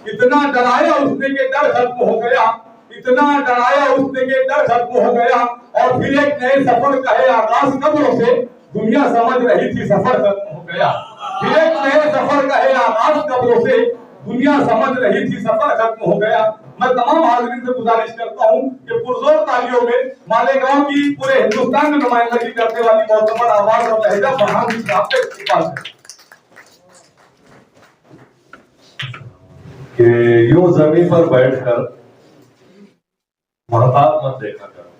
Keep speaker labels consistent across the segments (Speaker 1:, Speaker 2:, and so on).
Speaker 1: इतना डराया उसने के डर खत्म हो गया, इतना डराया उसने के डर खत्म हो गया। और फिर एक नए सफर का है आगाज कब्रों से, दुनिया समझ रही थी सफर खत्म हो गया। फिर एक नए सफर का है आगाज कब्रों से, दुनिया समझ रही थी सफर खत्म हो गया। मैं तमाम हाज़रीन से गुजारिश करता हूं कि पुरजोर तालियों में मालेगांव की पूरे हिंदुस्तान में नुमाइंदगी करने वाली मोतबर आवाज और लहजा फरहान साहब के पास है
Speaker 2: कि यूं जमीन पर बैठकर महताब मत देखा करो,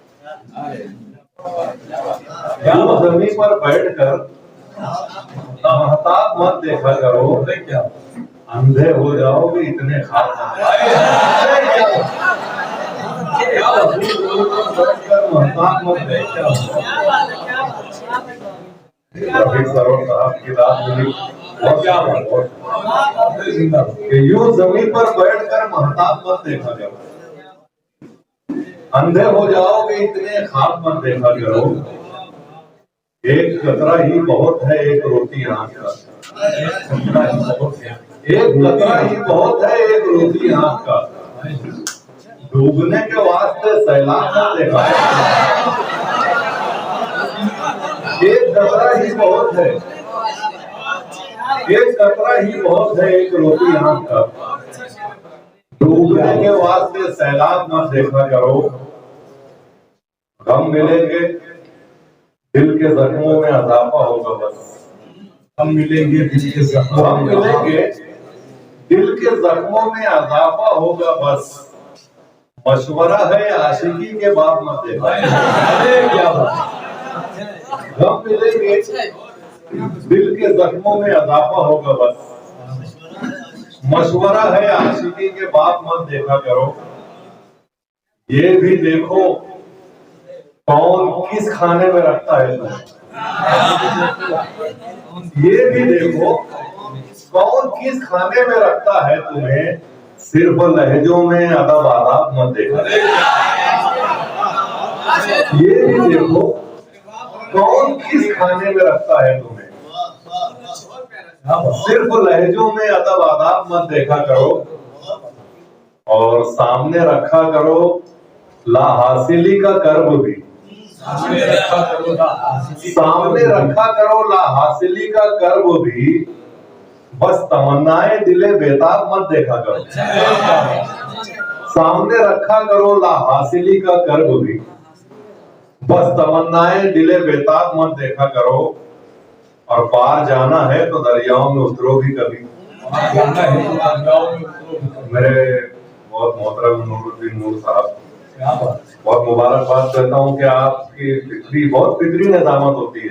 Speaker 2: यूं जमीन पर बैठकर महताब मत देखा करो, क्या अंधे हो जाओगे इतने ख्वाब महताब मत देखा। रफीक सरोवर साहब की रात मिली और क्या यूं जमीन पर बैठकर महताब मत देखा करो, अंधे हो जाओगे इतने ख्वाब मत देखा करो। एक कतरा ही बहुत है एक रोटी आंख का, एक कतरा ही बहुत है एक रोटी आंख का, डूबने के वास्ते सैलाब मत देखा। एक कतरा ही बहुत है, एक कतरा ही बहुत है एक रोटी आंख का, डूबने के वास्ते सैलाब मत देखा करो। गम मिलेंगे दिल के जख्मों में अजाफा होगा बस, हम मिलेंगे दिल के जख्मों, हम मिलेंगे दिल के जख्मों में अजाफा होगा बस, मशवरा है आशिकी के बाद मत देखा। गम मिलेंगे दिल के जख्मों में अजाफा होगा बस, मशवरा है आशिकी के बाद मत देखा करो। ये भी देखो कौन किस खाने में रखता है तुम्हें, ये भी देखो कौन किस खाने में रखता है तुम्हें, सिर्फ लहजों में अदब आदाब मत देखा। ये भी देखो कौन किस खाने में रखता है तुम्हें, सिर्फ लहजों में अदब आदाब मत देखा करो। और सामने रखा करो ला हासिली का कर्ब भी, सामने रखा करो ला हासिली का कर्ब भी, बस तमन्नाएं दिले बेताब मत देखा करो। सामने रखा करो ला हासिली का कर्ब भी, बस तमन्नाएं दिले बेताब मत देखा करो। और पार जाना है तो दरियाओं में उतरो भी कभी। मेरे बहुत मोहतरम नूरुद्दीन नूर साहब, बहुत मुबारकबाद करता हूँ कि आपकी फिक्री बहुत फिक्री निजामत होती है।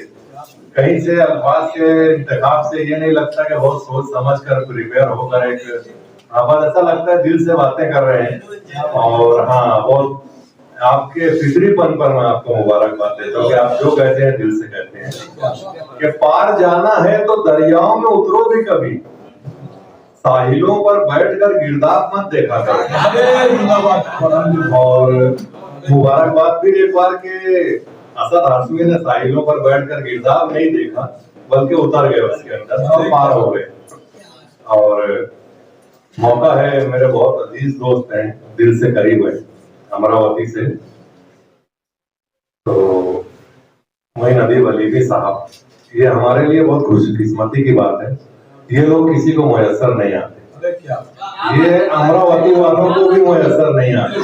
Speaker 2: कहीं से अल्फाज के इंतखाब से ये नहीं लगता कि बहुत सोच समझ कर प्रिपेयर होकर एक बस ऐसा लगता है दिल से बातें कर रहे हैं। और हाँ, बहुत आपके फिक्रीपन पर मैं आपको मुबारकबाद देता हूँ कि आप जो कहते हैं दिल से कहते हैं कि पार जाना है तो दरियाओं में उतरो भी कभी, साहिलों पर बैठकर गिरदाब मत देखा करो। और मुबारकबाद भी एक बार के असद हाशमी ने साहिलों पर बैठकर गिरदाब नहीं देखा बल्कि उतर गए उसके अंदर और पार हो गए। और मौका है, मेरे बहुत अजीज दोस्त हैं, दिल से करीब है, अमरावती से, तो मोइन अदीब अलीवी साहब, ये हमारे लिए बहुत खुशकिस्मती की बात है। ये लोग किसी को मुयस्सर नहीं आते, ये अमरावती वालों को भी मुयस्सर नहीं आते,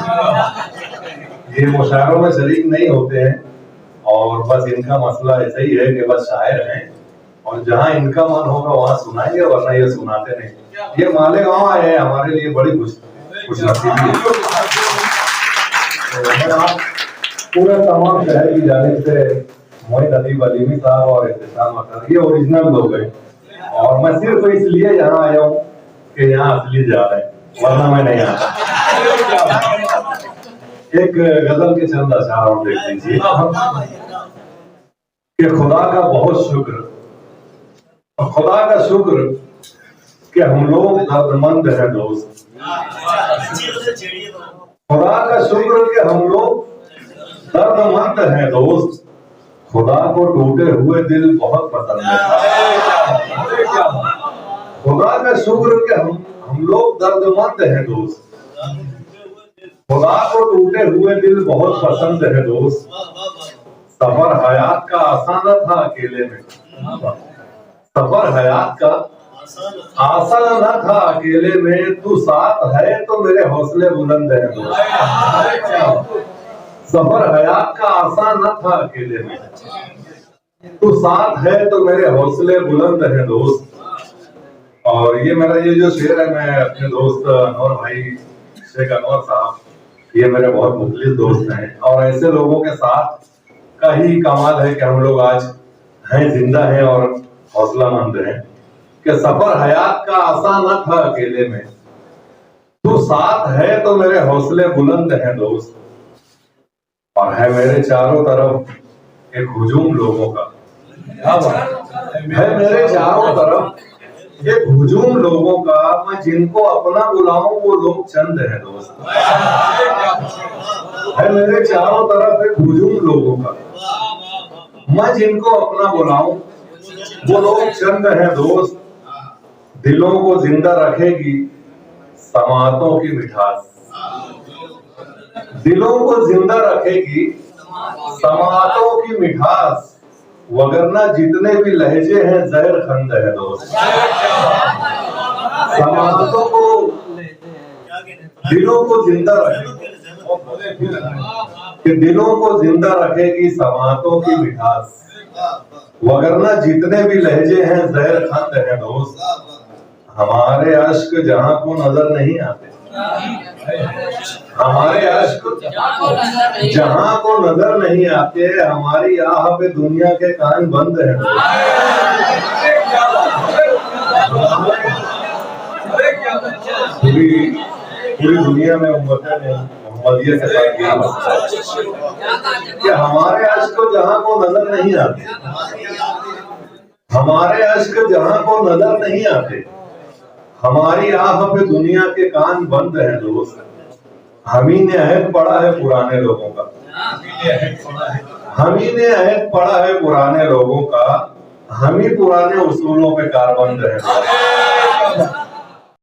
Speaker 2: ये मुशायरों में शरीक नहीं होते हैं। और बस इनका मसला ऐसा ही है कि बस शायर हैं और जहां इनका मन होगा वहां सुनाएंगे, वरना ये सुनाते नहीं। ये मालेगांव आए हैं, हमारे लिए बड़ी खुशनसीबी है। आप पूरे तमाम शहर की जानिब से मोइन अदीब अलीवी साहब और इब्तिसाम अख्तर, ये ओरिजिनल लोग हैं। और मैं सिर्फ इसलिए यहाँ आया हूँ कि यहाँ असली जा रहे हैं, वरना मैं नहीं आता। एक गजल के चंद अशार और देख लीजिए कि खुदा का बहुत शुक्र, खुदा का शुक्र कि हम लोग दर्दमंद हैं दोस्त, खुदा का शुक्र कि हम लोग दर्दमंद हैं दोस्त, खुदा को टूटे हुए दिल बहुत पसंद है। खुदा का शुक्र कि हम लोग दर्दमंद हैं दोस्त। खुदा को टूटे हुए दिल बहुत पसंद है दोस्त। सफर हयात का आसान था अकेले में। सफर हयात का आसान न था अकेले में। तू साथ है तो मेरे हौसले बुलंद है दोस्त। सफर हयात का आसान न था अकेले में। तू साथ है तो मेरे हौसले बुलंद है दोस्त। और ये मेरा ये जो शेर है, मैं अपने दोस्त अनवर भाई शेख अनवर साहब, ये मेरे बहुत मुखलिस दोस्त हैं। और ऐसे लोगों के साथ का ही कमाल है कि हम लोग आज हैं, जिंदा हैं और हौसलामंद हैं। कि सफर हयात का आसान न था अकेले में। तू साथ है तो मेरे हौसले बुलंद हैं दोस्त। और है मेरे चारों तरफ एक हुजूम लोगों का। है मेरे चारों तरफ एक हुजूम लोगों का। मैं जिनको अपना बुलाऊं वो लोग चंद है दोस्त। है मेरे चारों तरफ एक हुजूम लोगों का। मैं जिनको अपना बुलाऊं वो लोग चंद है दोस्त। दिलों को जिंदा रखेगी समातों की मिठास। दिलों को जिंदा रखेगी समातों की मिठास। वगरना जितने भी लहजे हैं जहर खंड है दोस्त। समातों को दिलों को जिंदा रखेगी, कि दिलों को जिंदा रखेगी समातों की मिठास। वगरना जितने भी लहजे हैं जहर खंड है दोस्त। हमारे अश्क जहां को नजर नहीं आते। हमारे अश्क जहां को नजर नहीं आते। हमारी आह पे दुनिया के कान बंद हैं। पूरी दुनिया में मोहम्मदिया के साथ क्या मसला है कि हमारे अश्क जहां को नजर नहीं आते। हमारे अश्क जहां को नजर नहीं आते। हमारी आह पे दुनिया के कान बंद हैं दोस्त। हम ही ने अहद पढ़ा है पुराने लोगों का। हम ही ने अहद पढ़ा है पुराने लोगों का। हम ही पुराने उसूलों पे कारबंद हैं।